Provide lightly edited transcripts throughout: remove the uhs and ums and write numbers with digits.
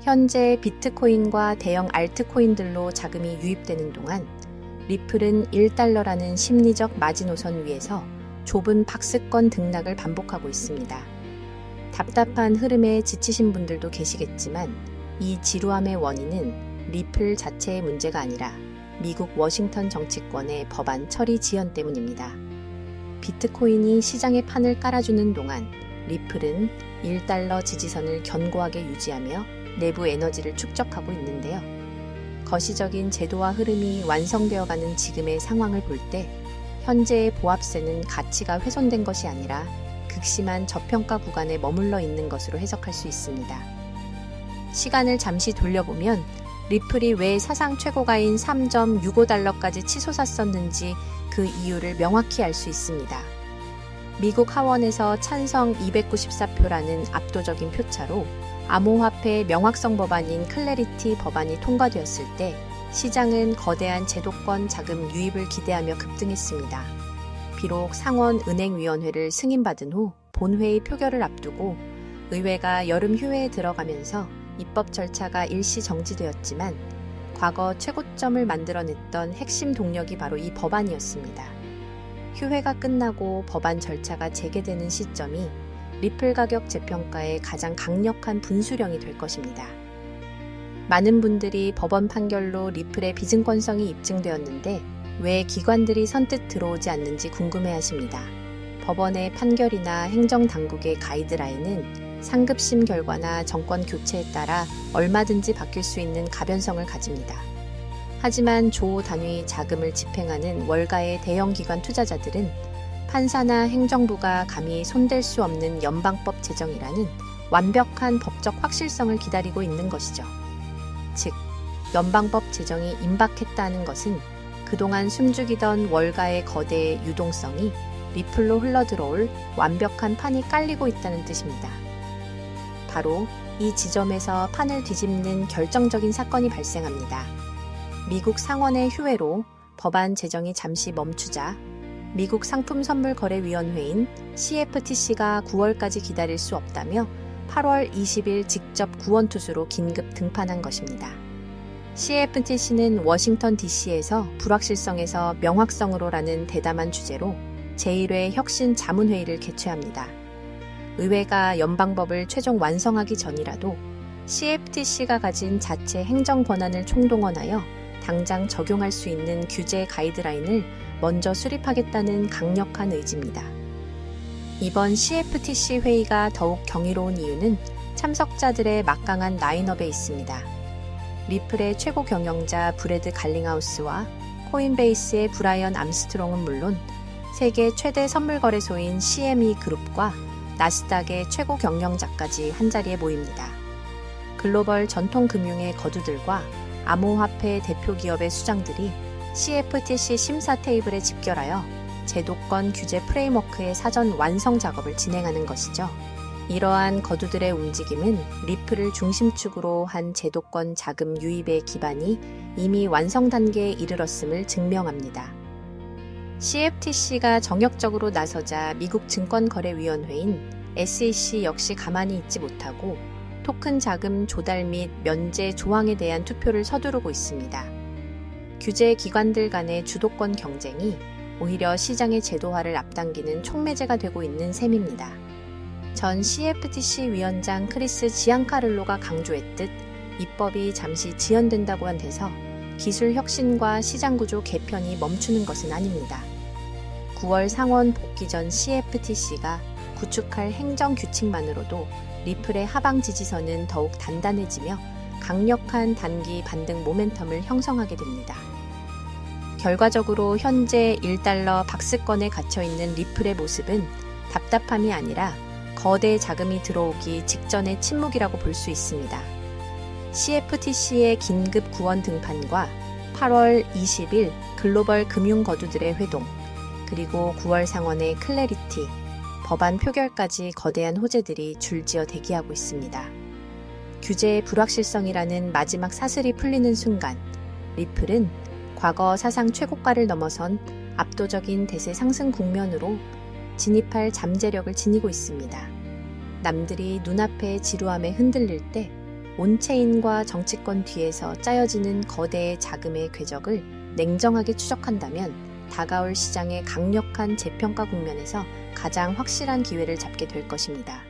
현재 비트코인과 대형 알트코인들로 자금이 유입되는 동안 리플은 1달러라는 심리적 마지노선 위에서 좁은 박스권 등락을 반복하고 있습니다. 답답한 흐름에 지치신 분들도 계시겠지만 이 지루함의 원인은 리플 자체의 문제가 아니라 미국 워싱턴 정치권의 법안 처리 지연 때문입니다. 비트코인이 시장의 판을 깔아주는 동안 리플은 1달러 지지선을 견고하게 유지하며 내부 에너지를 축적하고 있는데요. 거시적인 제도와 흐름이 완성되어가는 지금의 상황을 볼 때 현재의 보합세는 가치가 훼손된 것이 아니라 극심한 저평가 구간에 머물러 있는 것으로 해석할 수 있습니다. 시간을 잠시 돌려보면 리플이 왜 사상 최고가인 3.65달러까지 치솟았었는지 그 이유를 명확히 알 수 있습니다. 미국 하원에서 찬성 294표라는 압도적인 표차로 암호화폐 명확성 법안인 클래리티 법안이 통과되었을 때 시장은 거대한 제도권 자금 유입을 기대하며 급등했습니다. 비록 상원은행위원회를 승인받은 후 본회의 표결을 앞두고 의회가 여름 휴회에 들어가면서 입법 절차가 일시 정지되었지만 과거 최고점을 만들어냈던 핵심 동력이 바로 이 법안이었습니다. 휴회가 끝나고 법안 절차가 재개되는 시점이 리플 가격 재평가의 가장 강력한 분수령이 될 것입니다. 많은 분들이 법원 판결로 리플의 비증권성이 입증되었는데 왜 기관들이 선뜻 들어오지 않는지 궁금해하십니다. 법원의 판결이나 행정당국의 가이드라인은 상급심 결과나 정권 교체에 따라 얼마든지 바뀔 수 있는 가변성을 가집니다. 하지만 조 단위 자금을 집행하는 월가의 대형 기관 투자자들은 판사나 행정부가 감히 손댈 수 없는 연방법 제정이라는 완벽한 법적 확실성을 기다리고 있는 것이죠. 즉, 연방법 제정이 임박했다는 것은 그동안 숨죽이던 월가의 거대 유동성이 리플로 흘러들어올 완벽한 판이 깔리고 있다는 뜻입니다. 바로 이 지점에서 판을 뒤집는 결정적인 사건이 발생합니다. 미국 상원의 휴회로 법안 제정이 잠시 멈추자 미국 상품선물거래위원회인 CFTC가 9월까지 기다릴 수 없다며 8월 20일 직접 구원투수로 긴급 등판한 것입니다. CFTC는 워싱턴 DC에서 불확실성에서 명확성으로라는 대담한 주제로 제1회 혁신 자문회의를 개최합니다. 의회가 연방법을 최종 완성하기 전이라도 CFTC가 가진 자체 행정 권한을 총동원하여 당장 적용할 수 있는 규제 가이드라인을 먼저 수립하겠다는 강력한 의지입니다. 이번 CFTC 회의가 더욱 경이로운 이유는 참석자들의 막강한 라인업에 있습니다. 리플의 최고 경영자 브래드 갈링하우스와 코인베이스의 브라이언 암스트롱은 물론 세계 최대 선물거래소인 CME 그룹과 나스닥의 최고 경영자까지 한자리에 모입니다. 글로벌 전통금융의 거두들과 암호화폐 대표 기업의 수장들이 CFTC 심사 테이블에 집결하여 제도권 규제 프레임워크의 사전 완성 작업을 진행하는 것이죠. 이러한 거두들의 움직임은 리플을 중심축으로 한 제도권 자금 유입의 기반이 이미 완성 단계에 이르렀음을 증명합니다. CFTC가 정역적으로 나서자 미국 증권거래위원회인 SEC 역시 가만히 있지 못하고 토큰 자금 조달 및 면제 조항에 대한 투표를 서두르고 있습니다. 규제 기관들 간의 주도권 경쟁이 오히려 시장의 제도화를 앞당기는 촉매제가 되고 있는 셈입니다. 전 CFTC 위원장 크리스 지안카를로가 강조했듯 입법이 잠시 지연된다고 한 데서 기술 혁신과 시장 구조 개편이 멈추는 것은 아닙니다. 9월 상원 복귀 전 CFTC가 구축할 행정 규칙만으로도 리플의 하방 지지선은 더욱 단단해지며 강력한 단기 반등 모멘텀을 형성하게 됩니다. 결과적으로 현재 1달러 박스권에 갇혀있는 리플의 모습은 답답함이 아니라 거대 자금이 들어오기 직전의 침묵이라고 볼 수 있습니다. CFTC의 긴급 구원 등판과 8월 20일 글로벌 금융 거두들의 회동, 그리고 9월 상원의 클래리티, 법안 표결까지 거대한 호재들이 줄지어 대기하고 있습니다. 규제의 불확실성이라는 마지막 사슬이 풀리는 순간, 리플은 과거 사상 최고가를 넘어선 압도적인 대세 상승 국면으로 진입할 잠재력을 지니고 있습니다. 남들이 눈앞의 지루함에 흔들릴 때 온체인과 정치권 뒤에서 짜여지는 거대의 자금의 궤적을 냉정하게 추적한다면 다가올 시장의 강력한 재평가 국면에서 가장 확실한 기회를 잡게 될 것입니다.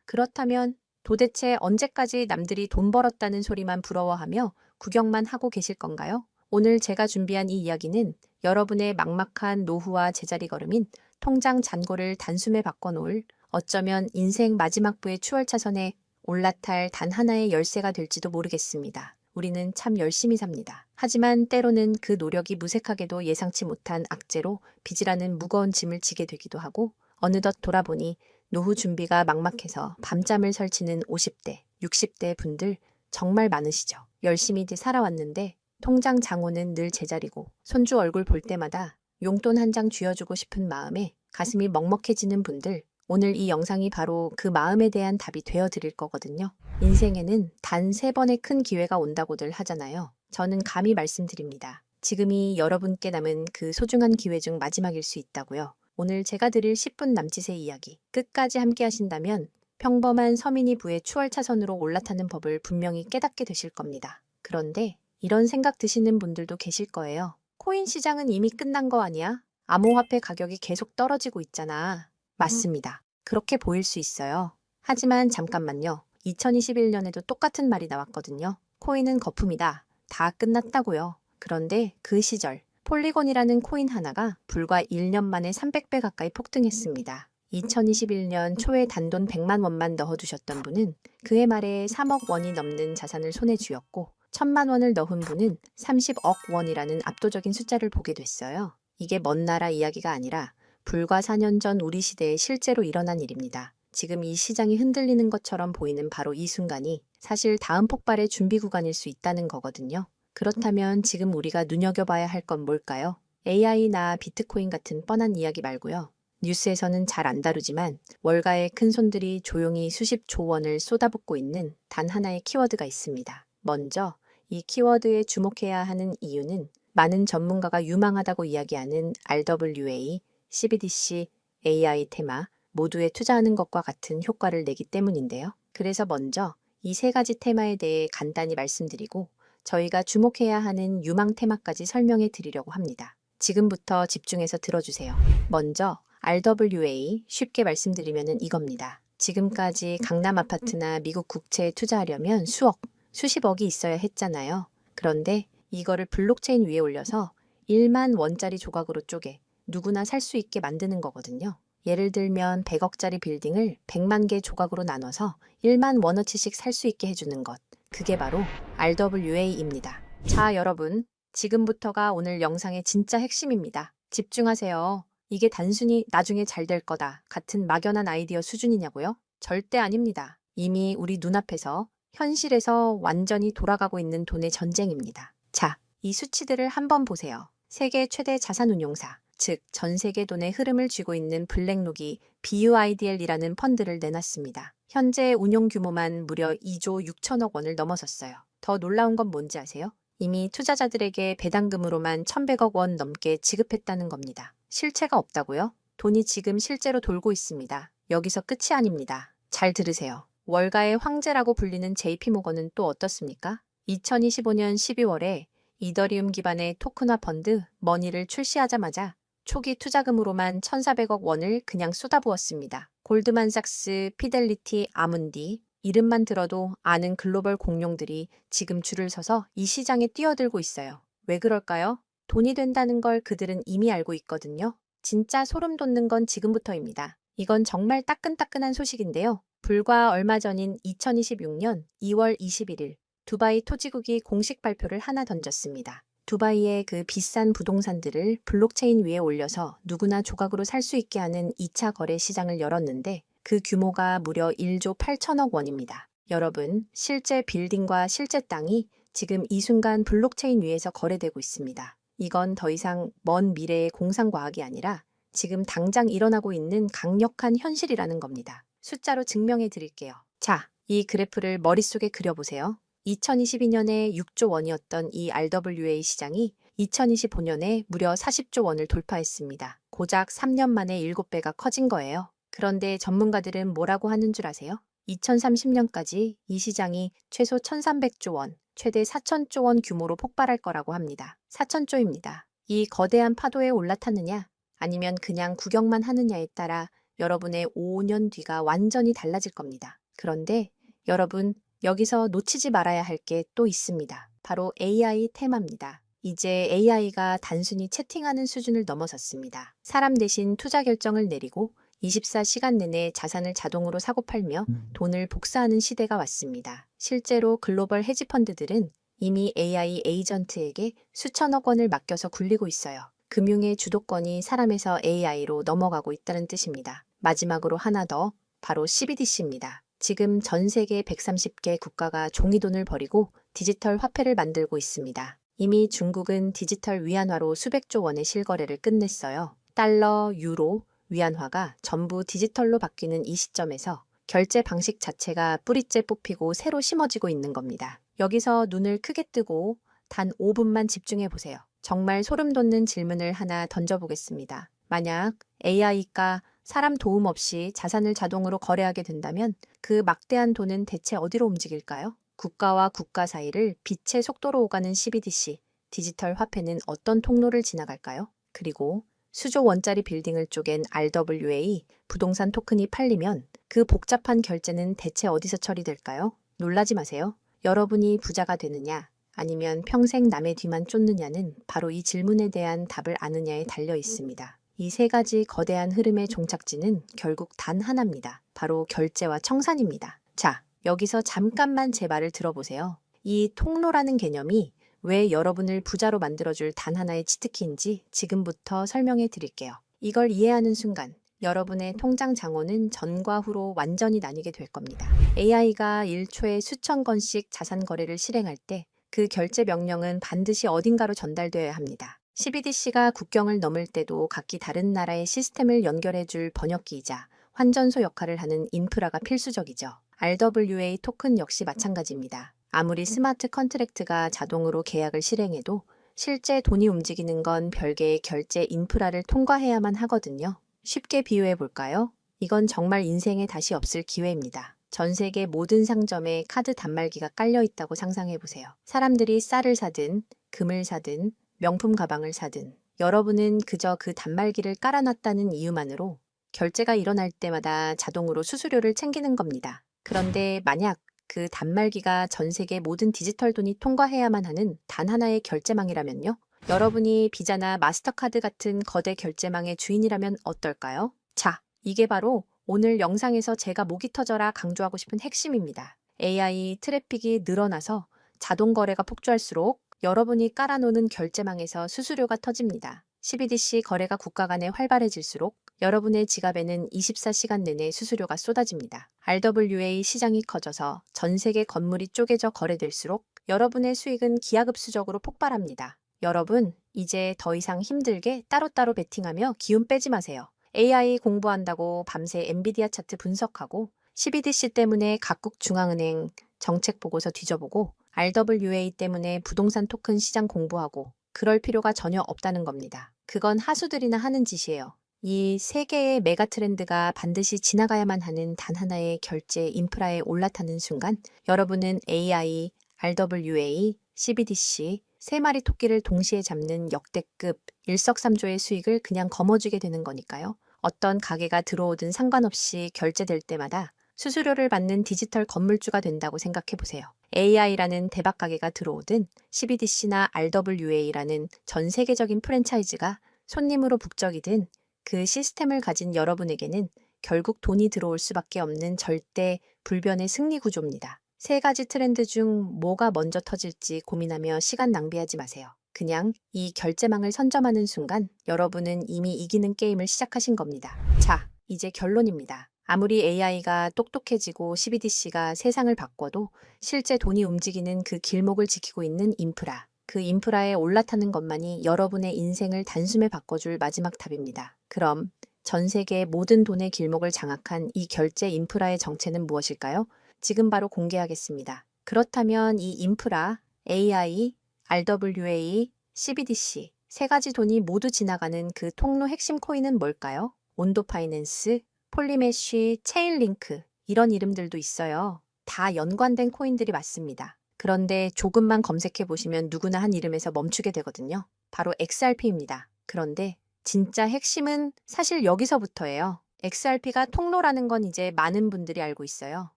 그렇다면 도대체 언제까지 남들이 돈 벌었다는 소리만 부러워하며 구경만 하고 계실 건가요? 오늘 제가 준비한 이 이야기는 여러분의 막막한 노후와 제자리 걸음인 통장 잔고를 단숨에 바꿔놓을 어쩌면 인생 마지막 부의 추월차선에 올라탈 단 하나의 열쇠가 될지도 모르겠습니다. 우리는 참 열심히 삽니다. 하지만 때로는 그 노력이 무색하게도 예상치 못한 악재로 빚이라는 무거운 짐을 지게 되기도 하고 어느덧 돌아보니 노후 준비가 막막해서 밤잠을 설치는 50대, 60대 분들 정말 많으시죠. 열심히 살아왔는데 통장 잔고는 늘 제자리고 손주 얼굴 볼 때마다 용돈 한 장 쥐어주고 싶은 마음에 가슴이 먹먹해지는 분들, 오늘 이 영상이 바로 그 마음에 대한 답이 되어 드릴 거거든요. 인생에는 단 3번의 큰 기회가 온다고들 하잖아요. 저는 감히 말씀드립니다. 지금이 여러분께 남은 그 소중한 기회 중 마지막일 수 있다고요. 오늘 제가 드릴 10분 남짓의 이야기 끝까지 함께 하신다면 평범한 서민이 부의 추월차선으로 올라타는 법을 분명히 깨닫게 되실 겁니다. 그런데 이런 생각 드시는 분들도 계실 거예요. 코인 시장은 이미 끝난 거 아니야? 암호화폐 가격이 계속 떨어지고 있잖아. 맞습니다. 그렇게 보일 수 있어요. 하지만 잠깐만요. 2021년에도 똑같은 말이 나왔거든요. 코인은 거품이다. 다 끝났다고요. 그런데 그 시절 폴리곤이라는 코인 하나가 불과 1년 만에 300배 가까이 폭등했습니다. 2021년 초에 단돈 100만 원만 넣어두셨던 분은 그해 말에 3억 원이 넘는 자산을 손에 쥐었고 1000만 원을 넣은 분은 30억 원이라는 압도적인 숫자를 보게 됐어요. 이게 먼 나라 이야기가 아니라 불과 4년 전 우리 시대에 실제로 일어난 일입니다. 지금 이 시장이 흔들리는 것처럼 보이는 바로 이 순간이 사실 다음 폭발의 준비 구간일 수 있다는 거거든요. 그렇다면 지금 우리가 눈여겨봐야 할 건 뭘까요? AI나 비트코인 같은 뻔한 이야기 말고요. 뉴스에서는 잘 안 다루지만 월가의 큰 손들이 조용히 수십조 원을 쏟아붓고 있는 단 하나의 키워드가 있습니다. 먼저 이 키워드에 주목해야 하는 이유는 많은 전문가가 유망하다고 이야기하는 RWA, CBDC, AI 테마 모두에 투자하는 것과 같은 효과를 내기 때문인데요. 그래서 먼저 이 3가지 테마에 대해 간단히 말씀드리고 저희가 주목해야 하는 유망 테마까지 설명해 드리려고 합니다. 지금부터 집중해서 들어주세요. 먼저 RWA 쉽게 말씀드리면 이겁니다. 지금까지 강남 아파트나 미국 국채에 투자하려면 수억, 수십억이 있어야 했잖아요. 그런데 이거를 블록체인 위에 올려서 1만 원짜리 조각으로 쪼개 누구나 살 수 있게 만드는 거거든요. 예를 들면 100억짜리 빌딩을 100만 개 조각으로 나눠서 1만 원어치씩 살 수 있게 해주는 것. 그게 바로 RWA입니다. 자, 여러분. 지금부터가 오늘 영상의 진짜 핵심입니다. 집중하세요. 이게 단순히 나중에 잘 될 거다 같은 막연한 아이디어 수준이냐고요? 절대 아닙니다. 이미 우리 눈앞에서 현실에서 완전히 돌아가고 있는 돈의 전쟁입니다. 자, 이 수치들을 한번 보세요. 세계 최대 자산운용사, 즉 전 세계 돈의 흐름을 쥐고 있는 블랙록이 BUIDL이라는 펀드를 내놨습니다. 현재 운용 규모만 무려 2조 6천억 원을 넘어섰어요. 더 놀라운 건 뭔지 아세요? 이미 투자자들에게 배당금으로만 1100억 원 넘게 지급했다는 겁니다. 실체가 없다고요? 돈이 지금 실제로 돌고 있습니다. 여기서 끝이 아닙니다. 잘 들으세요. 월가의 황제라고 불리는 JP모건은 또 어떻습니까? 2025년 12월에 이더리움 기반의 토큰화 펀드 머니를 출시하자마자 초기 투자금으로만 1,400억 원을 그냥 쏟아부었습니다. 골드만삭스, 피델리티, 아문디 이름만 들어도 아는 글로벌 공룡들이 지금 줄을 서서 이 시장에 뛰어들고 있어요. 왜 그럴까요? 돈이 된다는 걸 그들은 이미 알고 있거든요. 진짜 소름 돋는 건 지금부터입니다. 이건 정말 따끈따끈한 소식인데요. 불과 얼마 전인 2026년 2월 21일 두바이 토지국이 공식 발표를 하나 던졌습니다. 두바이의 그 비싼 부동산들을 블록체인 위에 올려서 누구나 조각으로 살 수 있게 하는 2차 거래 시장을 열었는데 그 규모가 무려 1조 8천억 원입니다. 여러분, 실제 빌딩과 실제 땅이 지금 이 순간 블록체인 위에서 거래되고 있습니다. 이건 더 이상 먼 미래의 공상과학이 아니라 지금 당장 일어나고 있는 강력한 현실이라는 겁니다. 숫자로 증명해 드릴게요. 자, 이 그래프를 머릿속에 그려보세요. 2022년에 6조 원이었던 이 RWA 시장이 2025년에 무려 40조 원을 돌파했습니다. 고작 3년 만에 7배가 커진 거예요. 그런데 전문가들은 뭐라고 하는 줄 아세요? 2030년까지 이 시장이 최소 1,300조 원, 최대 4,000조 원 규모로 폭발할 거라고 합니다. 4,000조입니다. 이 거대한 파도에 올라탔느냐, 아니면 그냥 구경만 하느냐에 따라 여러분의 5년 뒤가 완전히 달라질 겁니다. 그런데 여러분, 여기서 놓치지 말아야 할 게 또 있습니다. 바로 AI 테마입니다. 이제 AI가 단순히 채팅하는 수준을 넘어섰습니다. 사람 대신 투자 결정을 내리고 24시간 내내 자산을 자동으로 사고팔며 돈을 복사하는 시대가 왔습니다. 실제로 글로벌 헤지펀드들은 이미 AI 에이전트에게 수천억 원을 맡겨서 굴리고 있어요. 금융의 주도권이 사람에서 AI로 넘어가고 있다는 뜻입니다. 마지막으로 하나 더, 바로 CBDC입니다. 지금 전 세계 130개 국가가 종이돈을 버리고 디지털 화폐를 만들고 있습니다. 이미 중국은 디지털 위안화로 수백조 원의 실거래를 끝냈어요. 달러, 유로, 위안화가 전부 디지털로 바뀌는 이 시점에서 결제 방식 자체가 뿌리째 뽑히고 새로 심어지고 있는 겁니다. 여기서 눈을 크게 뜨고 단 5분만 집중해 보세요. 정말 소름 돋는 질문을 하나 던져보겠습니다. 만약 AI가 사람 도움 없이 자산을 자동으로 거래하게 된다면 그 막대한 돈은 대체 어디로 움직일까요? 국가와 국가 사이를 빛의 속도로 오가는 CBDC, 디지털 화폐는 어떤 통로를 지나갈까요? 그리고 수조 원짜리 빌딩을 쪼갠 RWA, 부동산 토큰이 팔리면 그 복잡한 결제는 대체 어디서 처리될까요? 놀라지 마세요. 여러분이 부자가 되느냐, 아니면 평생 남의 뒤만 쫓느냐는 바로 이 질문에 대한 답을 아느냐에 달려 있습니다. 이 세 가지 거대한 흐름의 종착지는 결국 단 하나입니다. 바로 결제와 청산입니다. 자, 여기서 잠깐만 제 말을 들어보세요. 이 통로라는 개념이 왜 여러분을 부자로 만들어줄 단 하나의 치트키인지 지금부터 설명해 드릴게요. 이걸 이해하는 순간 여러분의 통장 장원은 전과 후로 완전히 나뉘게 될 겁니다. AI가 1초에 수천 건씩 자산 거래를 실행할 때 그 결제 명령은 반드시 어딘가로 전달되어야 합니다. CBDC가 국경을 넘을 때도 각기 다른 나라의 시스템을 연결해줄 번역기이자 환전소 역할을 하는 인프라가 필수적이죠. RWA 토큰 역시 마찬가지입니다. 아무리 스마트 컨트랙트가 자동으로 계약을 실행해도 실제 돈이 움직이는 건 별개의 결제 인프라를 통과해야만 하거든요. 쉽게 비유해 볼까요? 이건 정말 인생에 다시 없을 기회입니다. 전 세계 모든 상점에 카드 단말기가 깔려 있다고 상상해 보세요. 사람들이 쌀을 사든, 금을 사든, 명품 가방을 사든, 여러분은 그저 그 단말기를 깔아놨다는 이유만으로 결제가 일어날 때마다 자동으로 수수료를 챙기는 겁니다. 그런데 만약 그 단말기가 전 세계 모든 디지털 돈이 통과해야만 하는 단 하나의 결제망이라면요? 여러분이 비자나 마스터카드 같은 거대 결제망의 주인이라면 어떨까요? 자, 이게 바로 오늘 영상에서 제가 목이 터져라 강조하고 싶은 핵심입니다. AI 트래픽이 늘어나서 자동 거래가 폭주할수록 여러분이 깔아놓는 결제망에서 수수료가 터집니다. CBDC 거래가 국가 간에 활발해질수록 여러분의 지갑에는 24시간 내내 수수료가 쏟아집니다. RWA 시장이 커져서 전 세계 건물이 쪼개져 거래될수록 여러분의 수익은 기하급수적으로 폭발합니다. 여러분, 이제 더 이상 힘들게 따로따로 베팅하며 기운 빼지 마세요. AI 공부한다고 밤새 엔비디아 차트 분석하고 CBDC 때문에 각국 중앙은행 정책 보고서 뒤져보고 RWA 때문에 부동산 토큰 시장 공부하고 그럴 필요가 전혀 없다는 겁니다. 그건 하수들이나 하는 짓이에요. 이 세 개의 메가 트렌드가 반드시 지나가야만 하는 단 하나의 결제 인프라에 올라타는 순간 여러분은 AI, RWA, CBDC 세 마리 토끼를 동시에 잡는 역대급 일석삼조의 수익을 그냥 거머쥐게 되는 거니까요. 어떤 가게가 들어오든 상관없이 결제될 때마다 수수료를 받는 디지털 건물주가 된다고 생각해 보세요. AI라는 대박 가게가 들어오든 CBDC나 RWA라는 전 세계적인 프랜차이즈가 손님으로 북적이든 그 시스템을 가진 여러분에게는 결국 돈이 들어올 수밖에 없는 절대 불변의 승리 구조입니다. 세 가지 트렌드 중 뭐가 먼저 터질지 고민하며 시간 낭비하지 마세요. 그냥 이 결제망을 선점하는 순간 여러분은 이미 이기는 게임을 시작하신 겁니다. 자, 이제 결론입니다. 아무리 AI가 똑똑해지고 CBDC가 세상을 바꿔도 실제 돈이 움직이는 그 길목을 지키고 있는 인프라, 그 인프라에 올라타는 것만이 여러분의 인생을 단숨에 바꿔줄 마지막 답입니다. 그럼 전 세계 모든 돈의 길목을 장악한 이 결제 인프라의 정체는 무엇일까요? 지금 바로 공개하겠습니다. 그렇다면 이 인프라, AI, RWA, CBDC 세 가지 돈이 모두 지나가는 그 통로 핵심 코인은 뭘까요? 온도 파이낸스, 폴리메쉬, 체인링크 이런 이름들도 있어요. 다 연관된 코인들이 맞습니다. 그런데 조금만 검색해 보시면 누구나 한 이름에서 멈추게 되거든요. 바로 XRP입니다. 그런데 진짜 핵심은 사실 여기서부터예요. XRP가 통로라는 건 이제 많은 분들이 알고 있어요.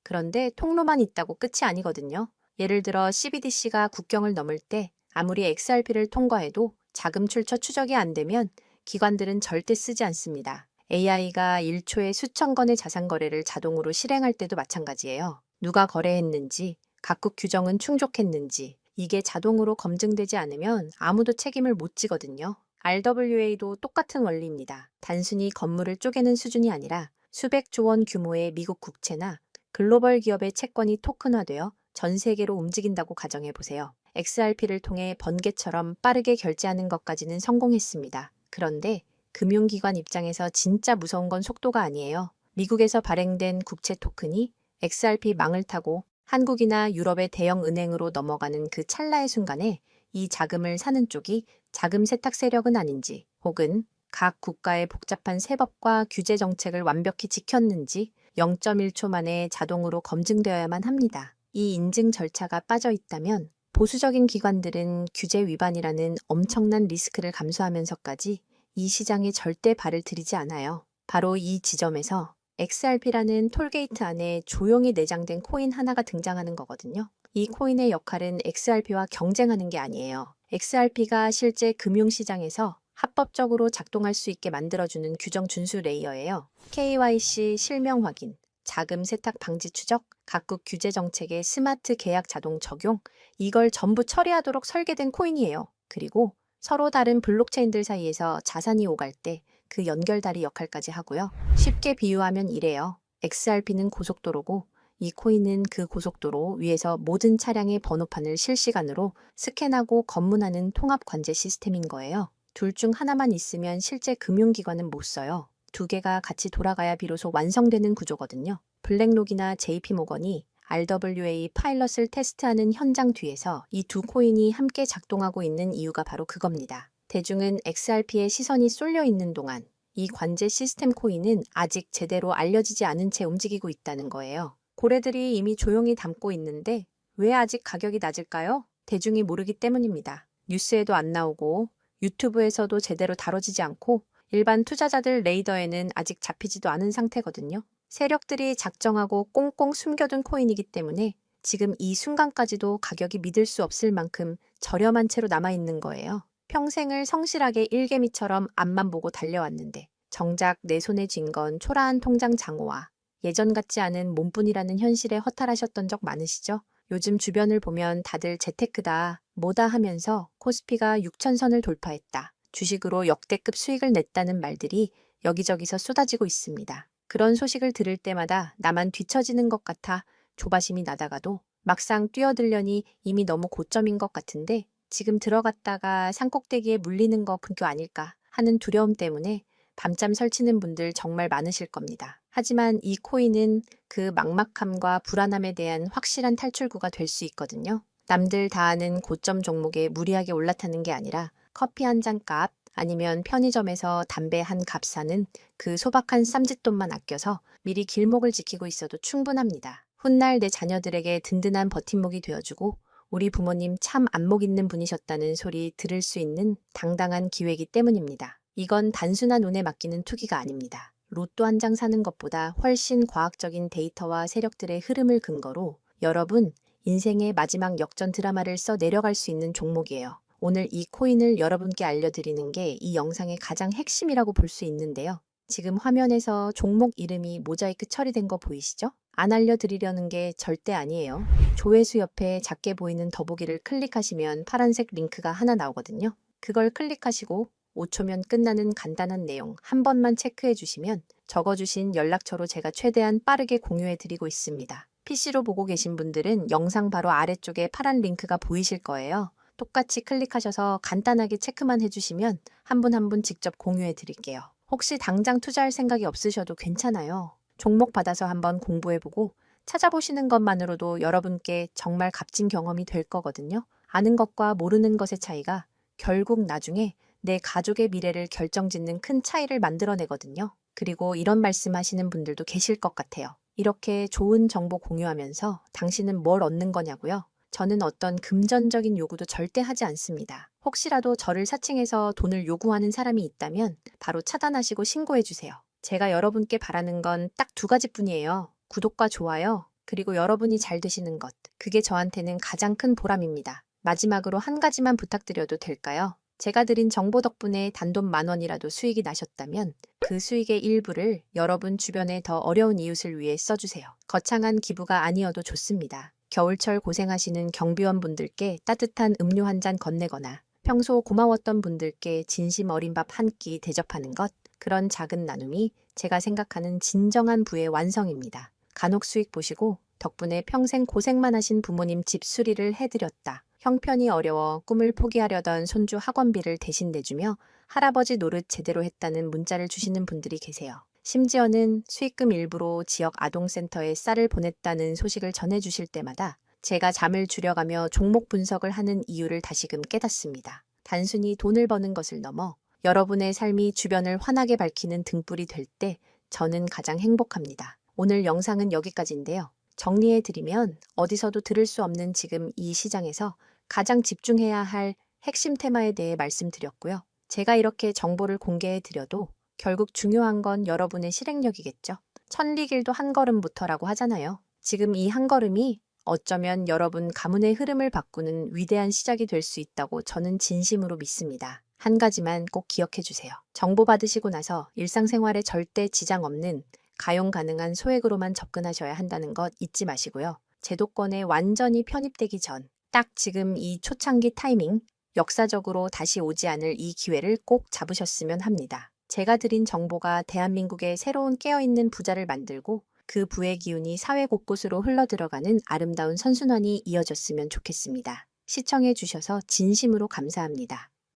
그런데 통로만 있다고 끝이 아니거든요. 예를 들어 CBDC가 국경을 넘을 때 아무리 XRP를 통과해도 자금 출처 추적이 안 되면 기관들은 절대 쓰지 않습니다. AI가 1초에 수천 건의 자산 거래를 자동으로 실행할 때도 마찬가지예요. 누가 거래했는지, 각국 규정은 충족했는지, 이게 자동으로 검증되지 않으면 아무도 책임을 못 지거든요. RWA도 똑같은 원리입니다. 단순히 건물을 쪼개는 수준이 아니라 수백 조 원 규모의 미국 국채나 글로벌 기업의 채권이 토큰화되어 전 세계로 움직인다고 가정해 보세요. XRP를 통해 번개처럼 빠르게 결제하는 것까지는 성공했습니다. 그런데 금융기관 입장에서 진짜 무서운 건 속도가 아니에요. 미국에서 발행된 국채 토큰이 XRP 망을 타고 한국이나 유럽의 대형 은행으로 넘어가는 그 찰나의 순간에 이 자금을 사는 쪽이 자금 세탁 세력은 아닌지, 혹은 각 국가의 복잡한 세법과 규제 정책을 완벽히 지켰는지 0.1초 만에 자동으로 검증되어야만 합니다. 이 인증 절차가 빠져 있다면 보수적인 기관들은 규제 위반이라는 엄청난 리스크를 감수하면서까지 이 시장에 절대 발을 들이지 않아요. 바로 이 지점에서 XRP라는 톨게이트 안에 조용히 내장된 코인 하나가 등장하는 거거든요. 이 코인의 역할은 XRP와 경쟁하는 게 아니에요. XRP가 실제 금융시장에서 합법적으로 작동할 수 있게 만들어주는 규정 준수 레이어예요. KYC 실명 확인, 자금 세탁 방지 추적, 각국 규제 정책의 스마트 계약 자동 적용, 이걸 전부 처리하도록 설계된 코인이에요. 그리고 서로 다른 블록체인들 사이에서 자산이 오갈 때 그 연결다리 역할까지 하고요. 쉽게 비유하면 이래요. XRP는 고속도로고 이 코인은 그 고속도로 위에서 모든 차량의 번호판을 실시간으로 스캔하고 검문하는 통합 관제 시스템인 거예요. 둘 중 하나만 있으면 실제 금융기관은 못 써요. 두 개가 같이 돌아가야 비로소 완성되는 구조거든요. 블랙록이나 JP모건이 RWA 파일럿을 테스트하는 현장 뒤에서 이 두 코인이 함께 작동하고 있는 이유가 바로 그겁니다. 대중은 XRP에 시선이 쏠려 있는 동안 이 관제 시스템 코인은 아직 제대로 알려지지 않은 채 움직이고 있다는 거예요. 고래들이 이미 조용히 담고 있는데 왜 아직 가격이 낮을까요? 대중이 모르기 때문입니다. 뉴스에도 안 나오고 유튜브에서도 제대로 다뤄지지 않고 일반 투자자들 레이더에는 아직 잡히지도 않은 상태거든요. 세력들이 작정하고 꽁꽁 숨겨둔 코인이기 때문에 지금 이 순간까지도 가격이 믿을 수 없을 만큼 저렴한 채로 남아있는 거예요. 평생을 성실하게 일개미처럼 앞만 보고 달려왔는데 정작 내 손에 쥔 건 초라한 통장 잔고와 예전 같지 않은 몸뿐이라는 현실에 허탈하셨던 적 많으시죠? 요즘 주변을 보면 다들 재테크다, 뭐다 하면서 코스피가 6,000선을 돌파했다, 주식으로 역대급 수익을 냈다는 말들이 여기저기서 쏟아지고 있습니다. 그런 소식을 들을 때마다 나만 뒤처지는 것 같아 조바심이 나다가도 막상 뛰어들려니 이미 너무 고점인 것 같은데 지금 들어갔다가 산꼭대기에 물리는 거 근교 아닐까 하는 두려움 때문에 밤잠 설치는 분들 정말 많으실 겁니다. 하지만 이 코인은 그 막막함과 불안함에 대한 확실한 탈출구가 될 수 있거든요. 남들 다 아는 고점 종목에 무리하게 올라타는 게 아니라 커피 한 잔 값 아니면 편의점에서 담배 한 값 사는 그 소박한 쌈짓돈만 아껴서 미리 길목을 지키고 있어도 충분합니다. 훗날 내 자녀들에게 든든한 버팀목이 되어주고 우리 부모님 참 안목 있는 분이셨다는 소리 들을 수 있는 당당한 기회이기 때문입니다. 이건 단순한 운에 맡기는 투기가 아닙니다. 로또 한 장 사는 것보다 훨씬 과학적인 데이터와 세력들의 흐름을 근거로 여러분 인생의 마지막 역전 드라마를 써 내려갈 수 있는 종목이에요. 오늘 이 코인을 여러분께 알려드리는 게 이 영상의 가장 핵심이라고 볼 수 있는데요. 지금 화면에서 종목 이름이 모자이크 처리된 거 보이시죠? 안 알려드리려는 게 절대 아니에요. 조회수 옆에 작게 보이는 더보기를 클릭하시면 파란색 링크가 하나 나오거든요. 그걸 클릭하시고 5초면 끝나는 간단한 내용 한 번만 체크해 주시면 적어주신 연락처로 제가 최대한 빠르게 공유해 드리고 있습니다. PC로 보고 계신 분들은 영상 바로 아래쪽에 파란 링크가 보이실 거예요. 똑같이 클릭하셔서 간단하게 체크만 해주시면 한 분 한 분 직접 공유해 드릴게요. 혹시 당장 투자할 생각이 없으셔도 괜찮아요. 종목 받아서 한번 공부해보고 찾아보시는 것만으로도 여러분께 정말 값진 경험이 될 거거든요. 아는 것과 모르는 것의 차이가 결국 나중에 내 가족의 미래를 결정짓는 큰 차이를 만들어내거든요. 그리고 이런 말씀 하시는 분들도 계실 것 같아요. 이렇게 좋은 정보 공유하면서 당신은 뭘 얻는 거냐고요? 저는 어떤 금전적인 요구도 절대 하지 않습니다. 혹시라도 저를 사칭해서 돈을 요구하는 사람이 있다면 바로 차단하시고 신고해 주세요. 제가 여러분께 바라는 건 딱 두 가지뿐이에요. 구독과 좋아요, 그리고 여러분이 잘 되시는 것. 그게 저한테는 가장 큰 보람입니다. 마지막으로 한 가지만 부탁드려도 될까요? 제가 드린 정보 덕분에 단돈 10,000원이라도 수익이 나셨다면 그 수익의 일부를 여러분 주변에 더 어려운 이웃을 위해 써주세요. 거창한 기부가 아니어도 좋습니다. 겨울철 고생하시는 경비원 분들께 따뜻한 음료 한 잔 건네거나 평소 고마웠던 분들께 진심 어린 밥 한 끼 대접하는 것, 그런 작은 나눔이 제가 생각하는 진정한 부의 완성입니다. 간혹 수익 보시고 덕분에 평생 고생만 하신 부모님 집 수리를 해드렸다. 형편이 어려워 꿈을 포기하려던 손주 학원비를 대신 내주며 할아버지 노릇 제대로 했다는 문자를 주시는 분들이 계세요. 심지어는 수익금 일부로 지역 아동센터에 쌀을 보냈다는 소식을 전해주실 때마다 제가 잠을 줄여가며 종목 분석을 하는 이유를 다시금 깨닫습니다. 단순히 돈을 버는 것을 넘어 여러분의 삶이 주변을 환하게 밝히는 등불이 될 때 저는 가장 행복합니다. 오늘 영상은 여기까지인데요. 정리해드리면 어디서도 들을 수 없는 지금 이 시장에서 가장 집중해야 할 핵심 테마에 대해 말씀드렸고요. 제가 이렇게 정보를 공개해드려도 결국 중요한 건 여러분의 실행력이겠죠. 천리길도 한 걸음부터라고 하잖아요. 지금 이 한 걸음이 어쩌면 여러분 가문의 흐름을 바꾸는 위대한 시작이 될 수 있다고 저는 진심으로 믿습니다. 한 가지만 꼭 기억해 주세요. 정보 받으시고 나서 일상생활에 절대 지장 없는 가용 가능한 소액으로만 접근하셔야 한다는 것 잊지 마시고요. 제도권에 완전히 편입되기 전, 딱 지금 이 초창기 타이밍, 역사적으로 다시 오지 않을 이 기회를 꼭 잡으셨으면 합니다. 제가 드린 정보가 대한민국의 새로운 깨어있는 부자를 만들고 그 부의 기운이 사회 곳곳으로 흘러들어가는 아름다운 선순환이 이어졌으면 좋겠습니다. 시청해 주셔서 진심으로 감사합니다.